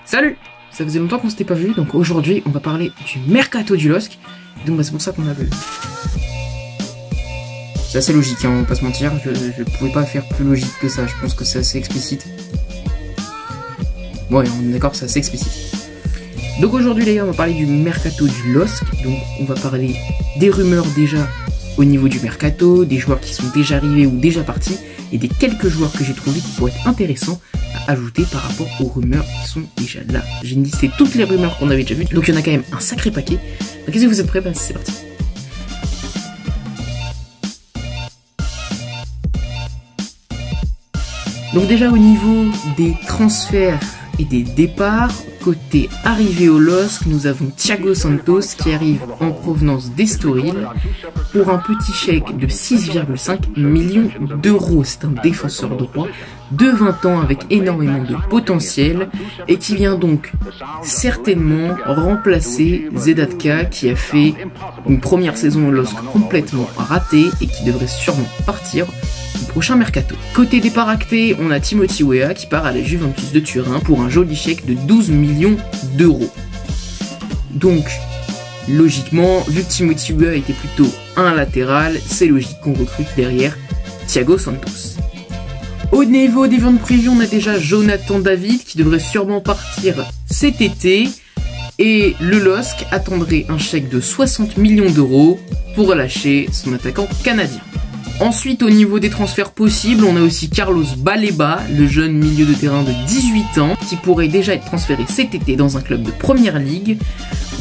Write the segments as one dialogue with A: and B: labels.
A: Salut! Ça faisait longtemps qu'on s'était pas vu, donc aujourd'hui on va parler du mercato du LOSC. Donc c'est pour ça qu'on a le... C'est assez logique, hein, on va pas se mentir, je pouvais pas faire plus logique que ça, je pense que c'est assez explicite. Ouais, on est d'accord, c'est assez explicite. Donc aujourd'hui les gars, on va parler du mercato du LOSC, donc on va parler des rumeurs déjà au niveau du mercato, des joueurs qui sont déjà arrivés ou déjà partis, et des quelques joueurs que j'ai trouvés qui pourraient être intéressants à ajouter par rapport aux rumeurs qui sont déjà là. J'ai listé toutes les rumeurs qu'on avait déjà vues, donc il y en a quand même un sacré paquet. Donc est-ce que vous êtes prêts? Bah, c'est parti. Donc déjà au niveau des transferts et des départs, côté arrivée au LOSC, nous avons Thiago Santos qui arrive en provenance d'Estoril pour un petit chèque de 6,5 millions d'euros. C'est un défenseur droit de 20 ans avec énormément de potentiel et qui vient donc certainement remplacer Zedatka qui a fait une première saison au LOSC complètement ratée et qui devrait sûrement partir au prochain mercato. Côté départ acté, on a Timothy Weah qui part à la Juventus de Turin pour un joli chèque de 12 millions d'euros. Donc, logiquement, vu que Timothy Weah était plutôt un latéral, c'est logique qu'on recrute derrière Thiago Santos. Au niveau des ventes prévues, on a déjà Jonathan David qui devrait sûrement partir cet été. Et le LOSC attendrait un chèque de 60 millions d'euros pour relâcher son attaquant canadien. Ensuite, au niveau des transferts possibles, on a aussi Carlos Baleba, le jeune milieu de terrain de 18 ans, qui pourrait déjà être transféré cet été dans un club de Première Ligue.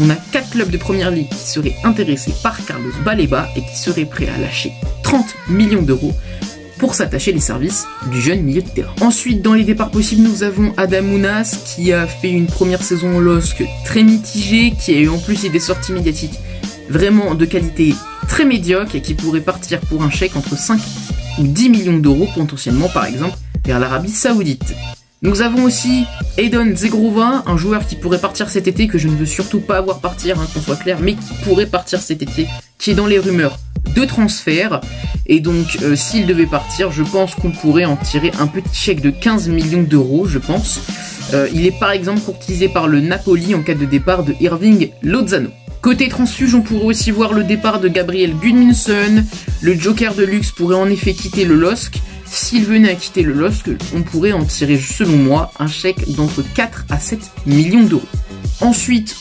A: On a 4 clubs de Première Ligue qui seraient intéressés par Carlos Baleba et qui seraient prêts à lâcher 30 millions d'euros pour s'attacher les services du jeune milieu de terrain. Ensuite, dans les départs possibles, nous avons Adam Ounas, qui a fait une première saison au LOSC très mitigée, qui a eu en plus des sorties médiatiques vraiment de qualité très médiocre et qui pourrait partir pour un chèque entre 5 ou 10 millions d'euros potentiellement par exemple vers l'Arabie Saoudite. Nous avons aussi Edon Zegrova, un joueur qui pourrait partir cet été, que je ne veux surtout pas voir partir, hein, qu'on soit clair, mais qui pourrait partir cet été, qui est dans les rumeurs de transfert. Et donc s'il devait partir, je pense qu'on pourrait en tirer un petit chèque de 15 millions d'euros, je pense. Il est par exemple courtisé par le Napoli en cas de départ de Irving Lozano. Côté transfuge, on pourrait aussi voir le départ de Gabriel Gudmundsson. Le Joker de luxe pourrait en effet quitter le LOSC. S'il venait à quitter le LOSC, on pourrait en tirer, selon moi, un chèque d'entre 4 à 7 millions d'euros. Ensuite,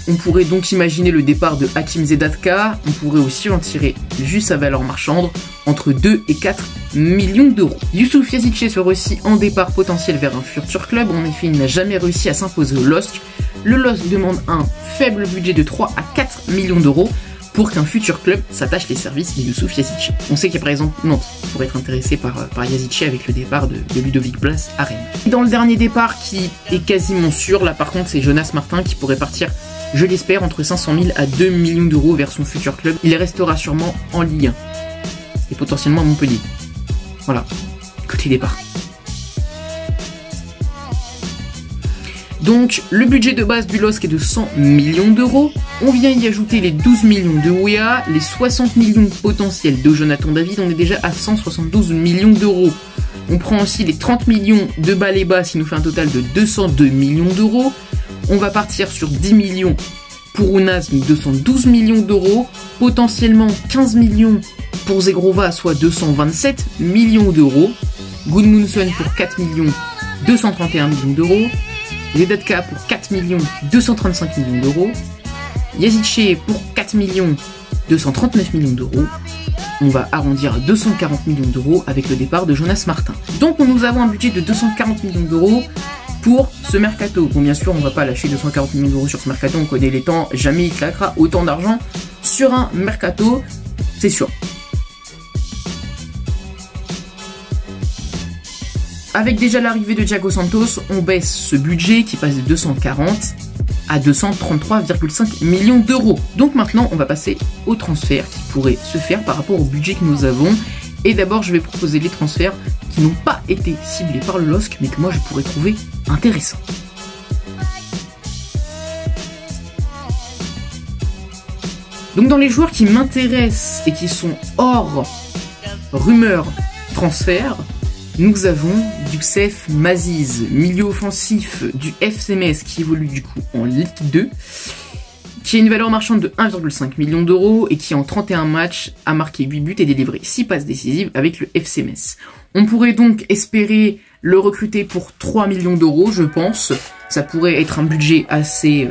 A: on pourrait donc imaginer le départ de Hakim Zedatka. On pourrait aussi en tirer, vu sa valeur marchande, entre 2 et 4 millions d'euros. Youssouf Yazici serait aussi en départ potentiel vers un futur club. En effet, il n'a jamais réussi à s'imposer au LOSC. Le LOSC demande un faible budget de 3 à 4 millions d'euros pour qu'un futur club s'attache les services de Youssouf Yazici. On sait qu'il y a par exemple Nantes qui pourrait être intéressé par Yazici avec le départ de Ludovic Blas à Rennes. Et dans le dernier départ qui est quasiment sûr, là par contre c'est Jonas Martin qui pourrait partir, je l'espère, entre 500 000 à 2 millions d'euros vers son futur club. Il restera sûrement en Ligue 1 et potentiellement à Montpellier. Voilà, côté départ. Donc, le budget de base du LOSC est de 100 millions d'euros. On vient y ajouter les 12 millions de Weah, les 60 millions potentiels de Jonathan David. On est déjà à 172 millions d'euros. On prend aussi les 30 millions de Baleba, ce qui nous fait un total de 202 millions d'euros. On va partir sur 10 millions pour Ounas, 212 millions d'euros. Potentiellement 15 millions pour Zegrova, soit 227 millions d'euros. Gudmundsson pour 4 millions, 231 millions d'euros. Zedatka pour 4 millions 235 millions d'euros, Yazici pour 4 millions 239 millions d'euros. On va arrondir à 240 millions d'euros avec le départ de Jonas Martin. Donc nous avons un budget de 240 millions d'euros pour ce mercato. Bon, bien sûr, on va pas lâcher 240 millions d'euros sur ce mercato, on connaît les temps, jamais il claquera autant d'argent sur un mercato, c'est sûr. Avec déjà l'arrivée de Thiago Santos, on baisse ce budget qui passe de 240 à 233,5 millions d'euros. Donc maintenant, on va passer aux transferts qui pourraient se faire par rapport au budget que nous avons. Et d'abord, je vais proposer les transferts qui n'ont pas été ciblés par le LOSC, mais que moi je pourrais trouver intéressants. Donc dans les joueurs qui m'intéressent et qui sont hors rumeurs transfert, nous avons Youssef Maziz, milieu offensif du FC Metz qui évolue du coup en Ligue 2, qui a une valeur marchande de 1,5 million d'euros et qui en 31 matchs a marqué 8 buts et délivré 6 passes décisives avec le FC Metz. On pourrait donc espérer le recruter pour 3 millions d'euros, je pense. Ça pourrait être un budget assez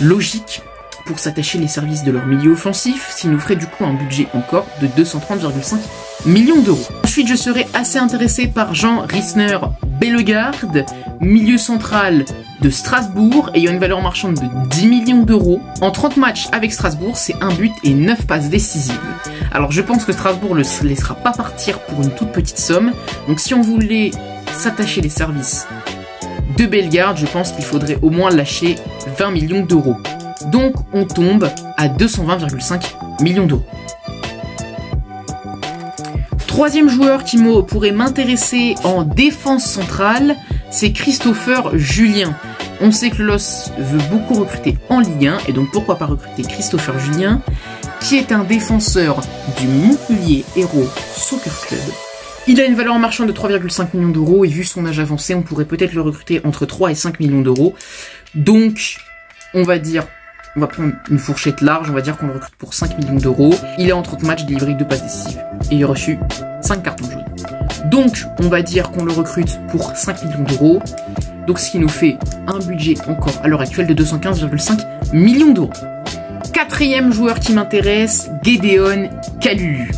A: logique pour s'attacher les services de leur milieu offensif, ce qui nous ferait du coup un budget encore de 230,5 millions d'euros. Ensuite, je serais assez intéressé par Jean Rissner Bellegarde, milieu central de Strasbourg, ayant une valeur marchande de 10 millions d'euros. En 30 matchs avec Strasbourg, c'est 1 but et 9 passes décisives. Alors je pense que Strasbourg ne le laissera pas partir pour une toute petite somme, donc si on voulait s'attacher les services de Bellegarde, je pense qu'il faudrait au moins lâcher 20 millions d'euros. Donc on tombe à 220,5 millions d'euros. Troisième joueur qui pourrait m'intéresser en défense centrale, c'est Christopher Julien. On sait que LOS veut beaucoup recruter en Ligue 1, et donc pourquoi pas recruter Christopher Julien, qui est un défenseur du Montpellier Hérault Soccer Club. Il a une valeur marchande de 3,5 millions d'euros, et vu son âge avancé, on pourrait peut-être le recruter entre 3 et 5 millions d'euros. Donc, on va prendre une fourchette large, on va dire qu'on le recrute pour 5 millions d'euros. Il est en 30 matchs, délivré 2 passes décisives, et il a reçu 5 cartons jaunes. Donc, on va dire qu'on le recrute pour 5 millions d'euros. Donc, ce qui nous fait un budget encore à l'heure actuelle de 215,5 millions d'euros. Quatrième joueur qui m'intéresse, Gédéon Kalulu.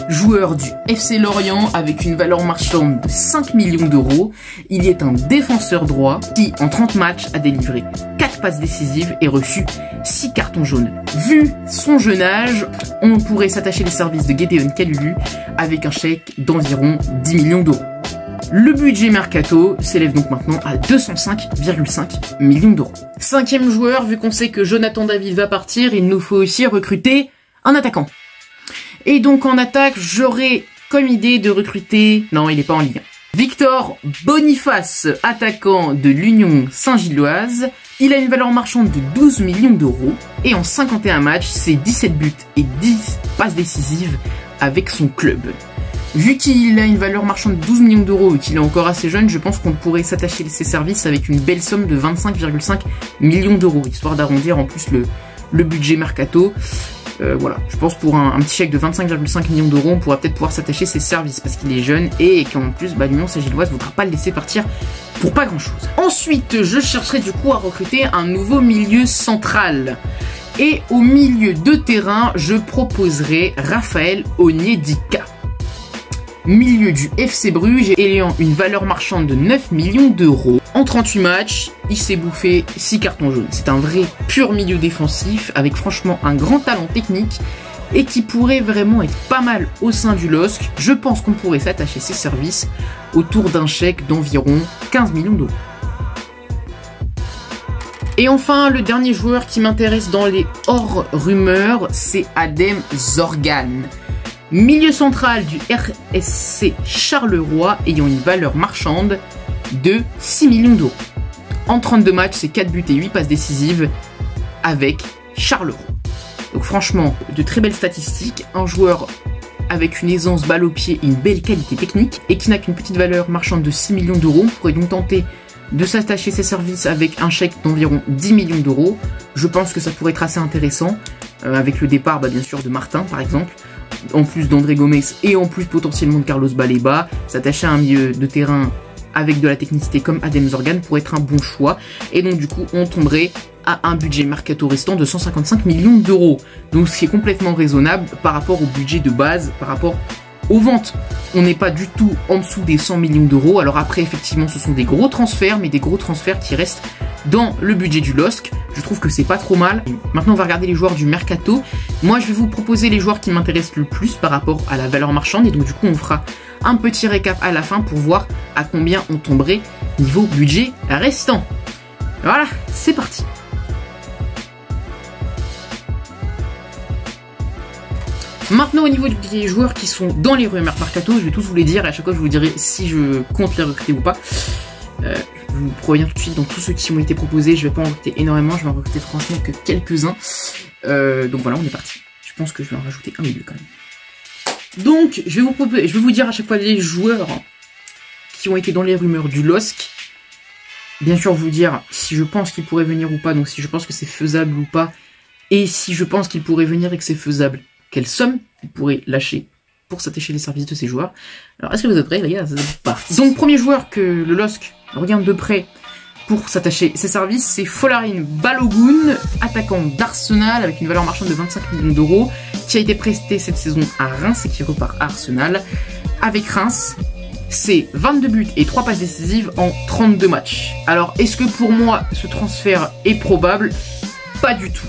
A: Joueur du FC Lorient avec une valeur marchande de 5 millions d'euros. Il est un défenseur droit qui, en 30 matchs, a délivré 4 passes décisives et reçu 6 cartons jaunes. Vu son jeune âge, on pourrait s'attacher les services de Gédéon Kalulu avec un chèque d'environ 10 millions d'euros. Le budget mercato s'élève donc maintenant à 205,5 millions d'euros. Cinquième joueur, vu qu'on sait que Jonathan David va partir, il nous faut aussi recruter un attaquant. Et donc en attaque, j'aurais comme idée de recruter... Non, il n'est pas en Ligue 1. Victor Boniface, attaquant de l'Union Saint-Gilloise. Il a une valeur marchande de 12 millions d'euros. Et en 51 matchs, c'est 17 buts et 10 passes décisives avec son club. Vu qu'il a une valeur marchande de 12 millions d'euros et qu'il est encore assez jeune, je pense qu'on pourrait s'attacher ses services avec une belle somme de 25,5 millions d'euros, histoire d'arrondir en plus le budget mercato. Voilà, je pense pour un petit chèque de 25,5 millions d'euros, on pourra peut-être pouvoir s'attacher ses services parce qu'il est jeune et qu'en plus, l'Union Saint-Gilloise ne voudra pas le laisser partir pour pas grand chose. Ensuite, je chercherai du coup à recruter un nouveau milieu central. Et au milieu de terrain, je proposerai Raphaël Onyedika. Milieu du FC Bruges, ayant une valeur marchande de 9 millions d'euros. En 38 matchs, il s'est bouffé 6 cartons jaunes. C'est un vrai pur milieu défensif, avec franchement un grand talent technique, et qui pourrait vraiment être pas mal au sein du LOSC. Je pense qu'on pourrait s'attacher ses services autour d'un chèque d'environ 15 millions d'euros. Et enfin, le dernier joueur qui m'intéresse dans les hors rumeurs, c'est Adem Zorgan. Milieu central du RSC Charleroi, ayant une valeur marchande de 6 millions d'euros. En 32 matchs, c'est 4 buts et 8 passes décisives avec Charleroi. Donc franchement, de très belles statistiques. Un joueur avec une aisance balle au pied et une belle qualité technique, et qui n'a qu'une petite valeur marchande de 6 millions d'euros. On pourrait donc tenter de s'attacher ses services avec un chèque d'environ 10 millions d'euros. Je pense que ça pourrait être assez intéressant, avec le départ bien sûr de Martin par exemple, en plus d'André Gomes et en plus potentiellement de Carlos Baleba. S'attacher à un milieu de terrain avec de la technicité comme Adem Zorgan pourrait être un bon choix. Et donc du coup on tomberait à un budget mercato restant de 155 millions d'euros. Donc ce qui est complètement raisonnable par rapport au budget de base, par rapport aux ventes. On n'est pas du tout en dessous des 100 millions d'euros. Alors après effectivement ce sont des gros transferts, mais des gros transferts qui restent dans le budget du LOSC. Je trouve que c'est pas trop mal. Maintenant on va regarder les joueurs du mercato. Moi je vais vous proposer les joueurs qui m'intéressent le plus par rapport à la valeur marchande. Et donc du coup on fera un petit récap à la fin pour voir à combien on tomberait niveau budget restant. Voilà, c'est parti. Maintenant au niveau des joueurs qui sont dans les rumeurs mercato, je vais tous vous les dire et à chaque fois je vous dirai si je compte les recruter ou pas. Je vous préviens tout de suite, dans tous ceux qui m'ont été proposés, je vais pas en recruter énormément, je vais en recruter franchement que quelques-uns. Donc voilà, on est parti. Je pense que je vais en rajouter un ou deux quand même. Donc je vais vous dire à chaque fois les joueurs qui ont été dans les rumeurs du LOSC. Bien sûr, vous dire si je pense qu'il pourrait venir ou pas, donc si je pense que c'est faisable ou pas, et si je pense qu'il pourrait venir et que c'est faisable, quelle somme il pourrait lâcher pour s'attacher les services de ces joueurs. Alors, est-ce que vous êtes prêts, les gars? C'est parti. Donc, premier joueur que le LOSC regarde de près pour s'attacher ses services, c'est Folarin Balogun, attaquant d'Arsenal avec une valeur marchande de 25 millions d'euros, qui a été presté cette saison à Reims et qui repart à Arsenal. Avec Reims, c'est 22 buts et 3 passes décisives en 32 matchs. Alors, est-ce que pour moi, ce transfert est probable? Pas du tout.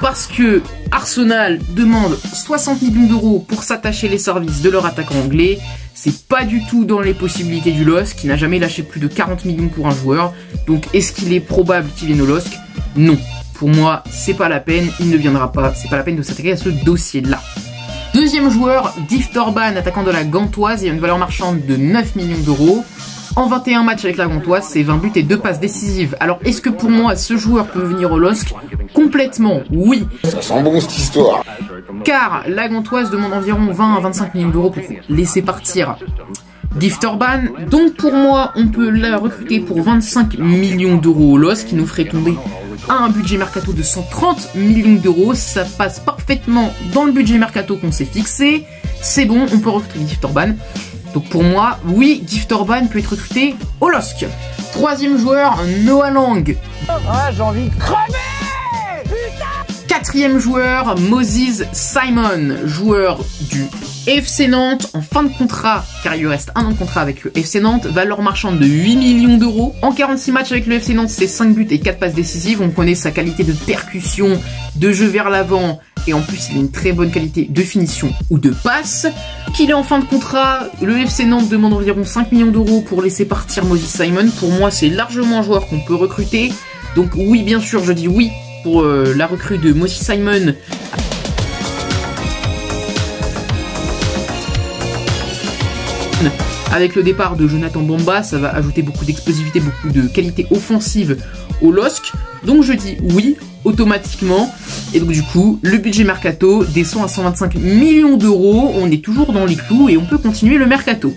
A: Parce que Arsenal demande 60 millions d'euros pour s'attacher les services de leur attaquant anglais. C'est pas du tout dans les possibilités du LOSC, qui n'a jamais lâché plus de 40 millions pour un joueur. Donc est-ce qu'il est probable qu'il vienne au LOSC? Non. Pour moi, c'est pas la peine, il ne viendra pas. C'est pas la peine de s'attaquer à ce dossier-là. Deuxième joueur, Dift Orban, attaquant de la Gantoise, il a une valeur marchande de 9 millions d'euros. En 21 matchs avec la Gantoise, c'est 20 buts et 2 passes décisives. Alors, est-ce que pour moi, ce joueur peut venir au LOSC? Complètement, oui.
B: Ça sent bon cette histoire.
A: Car la Gantoise demande environ 20 à 25 millions d'euros pour laisser partir Dift Orban. Donc pour moi, on peut la recruter pour 25 millions d'euros au LOSC, qui nous ferait tomber à un budget mercato de 130 millions d'euros. Ça passe parfaitement dans le budget mercato qu'on s'est fixé. C'est bon, on peut recruter Dift Orban. Donc pour moi, oui, Dift Orban peut être recruté au LOSC. Troisième joueur, Noah Lang.
C: Ah, j'ai envie de crever, putain.
A: Quatrième joueur, Moses Simon, joueur du FC Nantes en fin de contrat, car il lui reste un an de contrat avec le FC Nantes, valeur marchande de 8 millions d'euros. En 46 matchs avec le FC Nantes, c'est 5 buts et 4 passes décisives. On connaît sa qualité de percussion, de jeu vers l'avant, et en plus il a une très bonne qualité de finition ou de passe. Qu'il est en fin de contrat, le FC Nantes demande environ 5 millions d'euros pour laisser partir Moses Simon. Pour moi, c'est largement un joueur qu'on peut recruter. Donc oui, bien sûr, je dis oui pour la recrue de Moses Simon. Avec le départ de Jonathan Bamba, ça va ajouter beaucoup d'explosivité, beaucoup de qualité offensive au LOSC. Donc je dis oui, automatiquement. Et donc du coup, le budget mercato descend à 125 millions d'euros. On est toujours dans les clous et on peut continuer le mercato.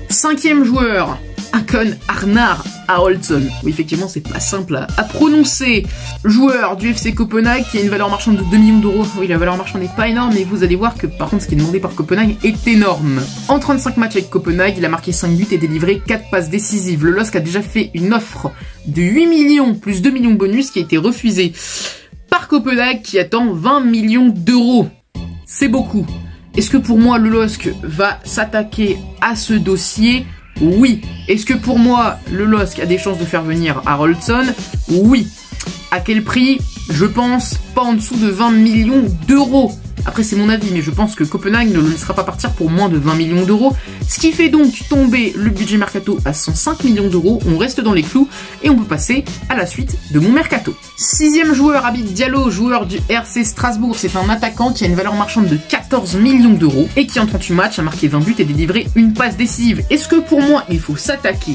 A: Cinquième joueur, Håkon Arnar Haraldsson. Oui, effectivement, c'est pas simple à prononcer. Joueur du FC Copenhague qui a une valeur marchande de 2 millions d'euros. Oui, la valeur marchande n'est pas énorme, mais vous allez voir que par contre, ce qui est demandé par Copenhague est énorme. En 35 matchs avec Copenhague, il a marqué 5 buts et délivré 4 passes décisives. Le LOSC a déjà fait une offre de 8 millions plus 2 millions de bonus qui a été refusée par Copenhague qui attend 20 millions d'euros. C'est beaucoup. Est-ce que pour moi, le LOSC va s'attaquer à ce dossier? Oui. Est-ce que pour moi, le LOSC a des chances de faire venir Haraldsson? Oui. À quel prix? Je pense pas en dessous de 20 millions d'euros. Après, c'est mon avis, mais je pense que Copenhague ne le laissera pas partir pour moins de 20 millions d'euros. Ce qui fait donc tomber le budget mercato à 105 millions d'euros. On reste dans les clous et on peut passer à la suite de mon mercato. Sixième joueur, Habib Diallo, joueur du RC Strasbourg. C'est un attaquant qui a une valeur marchande de 14 millions d'euros et qui en 38 matchs a marqué 20 buts et délivré une passe décisive. Est-ce que pour moi, il faut s'attaquer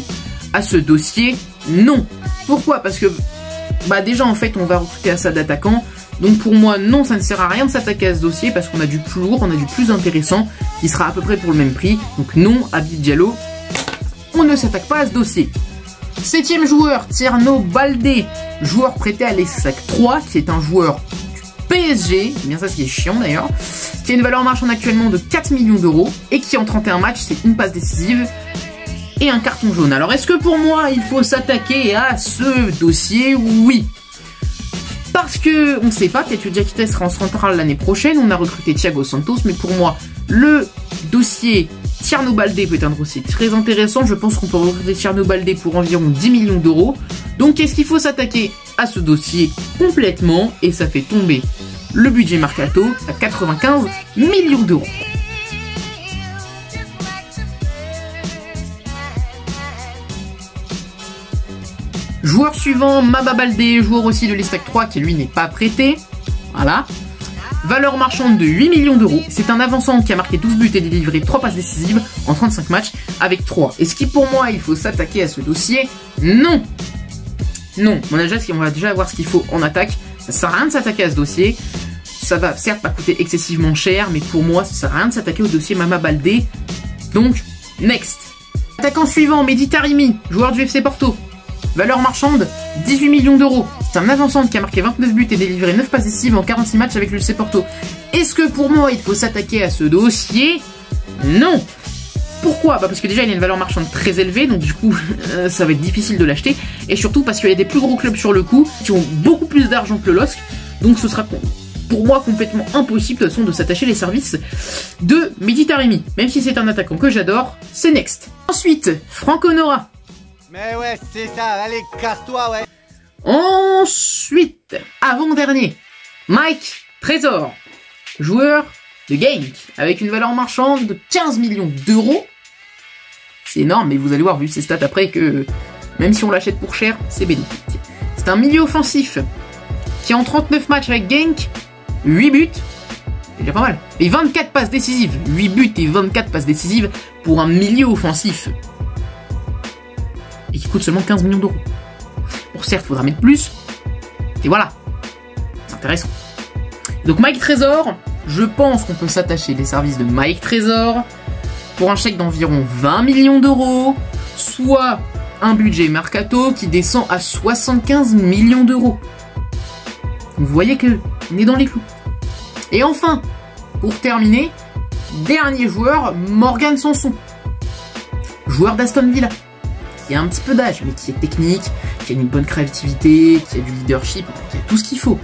A: à ce dossier? Non. Pourquoi? Parce que déjà en fait, on va recruter un ça d'attaquant. Donc pour moi, non, ça ne sert à rien de s'attaquer à ce dossier parce qu'on a du plus lourd, on a du plus intéressant qui sera à peu près pour le même prix. Donc non, Habib Diallo, on ne s'attaque pas à ce dossier. Septième joueur, Tierno Baldé, joueur prêté à l'ESSAC 3, qui est un joueur du PSG, c'est bien ça ce qui est chiant d'ailleurs, qui a une valeur marchande actuellement de 4 millions d'euros et qui en 31 matchs, c'est une passe décisive et un carton jaune. Alors est-ce que pour moi, il faut s'attaquer à ce dossier? Oui. Parce que, on ne sait pas, peut-être que Diakité sera en centrale l'année prochaine, on a recruté Thiago Santos, mais pour moi, le dossier Tierno Baldé peut être un dossier très intéressant. Je pense qu'on peut recruter Tierno Baldé pour environ 10 millions d'euros. Donc est-ce qu'il faut s'attaquer à ce dossier complètement? Et ça fait tomber le budget mercato à 95 millions d'euros. Joueur suivant, Maba Baldé, joueur aussi de l'ESSAC 3 qui lui n'est pas prêté. Voilà. Valeur marchande de 8 millions d'euros. C'est un avançant qui a marqué 12 buts et délivré 3 passes décisives en 35 matchs avec 3. Est-ce que pour moi il faut s'attaquer à ce dossier? Non. Non. On va déjà voir ce qu'il faut en attaque. Ça sert à rien de s'attaquer à ce dossier. Ça va certes pas coûter excessivement cher, mais pour moi ça sert à rien de s'attaquer au dossier Maba Baldé. Donc Next. Attaquant suivant, Mehdi Taremi, joueur du FC Porto. Valeur marchande, 18 millions d'euros. C'est un avant-centre qui a marqué 29 buts et délivré 9 passes décisives en 46 matchs avec le FC Porto. Est-ce que pour moi, il faut s'attaquer à ce dossier? Non. Pourquoi? Bah parce que déjà, il a une valeur marchande très élevée, donc du coup, ça va être difficile de l'acheter. Et surtout parce qu'il y a des plus gros clubs sur le coup qui ont beaucoup plus d'argent que le LOSC. Donc ce sera pour moi complètement impossible de toute façon de s'attacher les services de Mehdi Taremi. Même si c'est un attaquant que j'adore, c'est next. Ensuite, Franco Nora.
C: Mais ouais, c'est ça, allez, casse-toi, ouais.
A: Ensuite, avant-dernier, Mike Trésor, joueur de Genk, avec une valeur marchande de 15 millions d'euros. C'est énorme, mais vous allez voir, vu ses stats après, que même si on l'achète pour cher, c'est bénéfique. C'est un milieu offensif qui en 39 matchs avec Genk, 8 buts, c'est déjà pas mal. Et 24 passes décisives, 8 buts et 24 passes décisives pour un milieu offensif. Et qui coûte seulement 15 millions d'euros. Bon, certes, il faudra mettre plus. Et voilà. C'est intéressant. Donc Mike Trésor, je pense qu'on peut s'attacher les services de Mike Trésor pour un chèque d'environ 20 millions d'euros, soit un budget mercato qui descend à 75 millions d'euros. Vous voyez que on est dans les clous. Et enfin, pour terminer, dernier joueur, Morgan Sanson. Joueur d'Aston Villa. Qui a un petit peu d'âge, mais qui est technique, qui a une bonne créativité, qui a du leadership, qui a tout ce qu'il faut.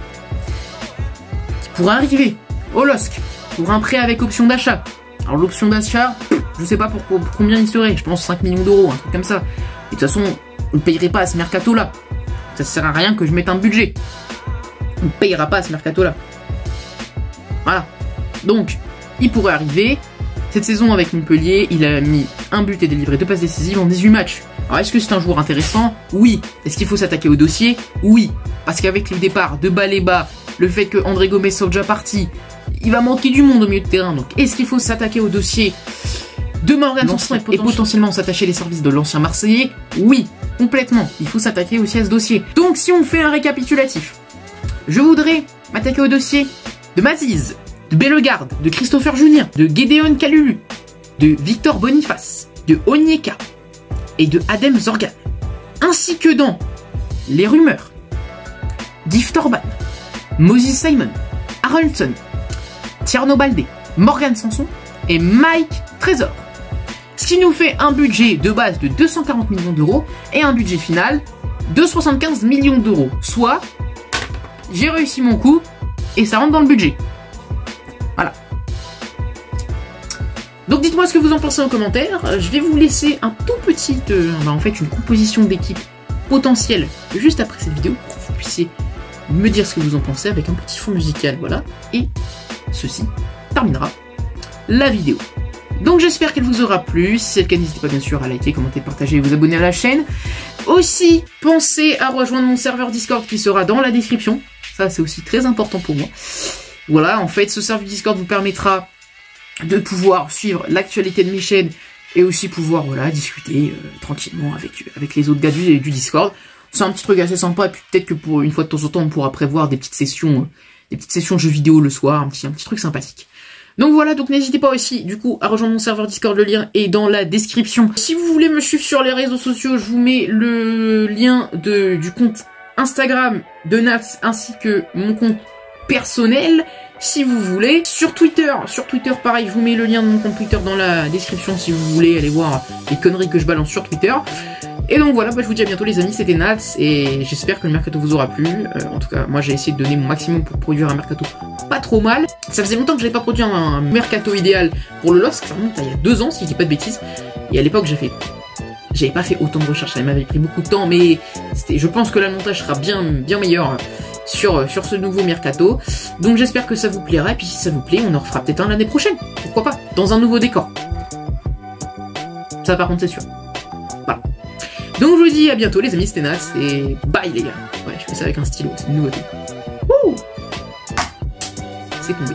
A: Qui pourrait arriver au LOSC pour un prêt avec option d'achat. Alors l'option d'achat, je sais pas pour combien il serait, je pense 5 millions d'euros, un truc comme ça. Et de toute façon, on ne payerait pas à ce mercato-là. Ça sert à rien que je mette un budget. On ne payera pas à ce mercato-là. Voilà. Donc, il pourrait arriver. Cette saison avec Montpellier, il a mis un but et délivré 2 passes décisives en 18 matchs. Alors est-ce que c'est un joueur intéressant? Oui. Est-ce qu'il faut s'attaquer au dossier? Oui. Parce qu'avec le départ de Baleba, le fait que André Gomes soit déjà parti, il va manquer du monde au milieu de terrain. Donc est-ce qu'il faut s'attaquer au dossier de Morgan Sanson et potentiellement s'attacher les services de l'ancien Marseillais? Oui, complètement. Il faut s'attaquer aussi à ce dossier. Donc si on fait un récapitulatif, je voudrais m'attaquer au dossier de Maziz, de Bellegarde, de Christopher Julien, de Gédéon Kalulu, de Victor Boniface, de Onyeka et de Adem Zorgan, ainsi que dans les rumeurs d'Yves Torban, Moses Simon, Haraldson, Tierno Baldé, Morgan Sanson et Mike Trésor. Ce qui nous fait un budget de base de 240 millions d'euros et un budget final de 75 millions d'euros. Soit, j'ai réussi mon coup et ça rentre dans le budget. Voilà. Donc dites-moi ce que vous en pensez en commentaire. Je vais vous laisser un tout petit, en fait une composition d'équipe potentielle juste après cette vidéo pour que vous puissiez me dire ce que vous en pensez avec un petit fond musical, voilà. Et ceci terminera la vidéo. Donc j'espère qu'elle vous aura plu. Si c'est le cas, n'hésitez pas bien sûr à liker, commenter, partager et vous abonner à la chaîne. Aussi, pensez à rejoindre mon serveur Discord qui sera dans la description. Ça, c'est aussi très important pour moi. Voilà, en fait, ce serveur Discord vous permettra de pouvoir suivre l'actualité de mes chaînes et aussi pouvoir, voilà, discuter tranquillement avec les autres gars du Discord. C'est un petit truc assez sympa, et puis peut-être que pour une fois de temps en temps, on pourra prévoir des petites sessions jeux vidéo le soir, un petit truc sympathique. Donc voilà, donc n'hésitez pas aussi, du coup, à rejoindre mon serveur Discord, le lien est dans la description. Si vous voulez me suivre sur les réseaux sociaux, je vous mets le lien du compte Instagram de Nats, ainsi que mon compte personnel, si vous voulez. Sur Twitter pareil, je vous mets le lien de mon compte Twitter dans la description si vous voulez aller voir les conneries que je balance sur Twitter. Et donc voilà, bah, je vous dis à bientôt les amis, c'était Nats, et j'espère que le mercato vous aura plu. En tout cas, moi j'ai essayé de donner mon maximum pour produire un mercato pas trop mal. Ça faisait longtemps que j'avais pas produit un mercato idéal pour le LOSC, ça remonte à il y a 2 ans si je dis pas de bêtises. Et à l'époque j'avais pas fait autant de recherches, ça m'avait pris beaucoup de temps, mais je pense que là le montage sera bien meilleur sur ce nouveau mercato. Donc j'espère que ça vous plaira, et puis si ça vous plaît, on en refera peut-être un l'année prochaine, pourquoi pas, dans un nouveau décor. Ça par contre c'est sûr. Voilà. Donc je vous dis à bientôt les amis, c'était Nats, et bye les gars. Ouais, je fais ça avec un stylo, c'est une nouveauté. Wouh, c'est tombé.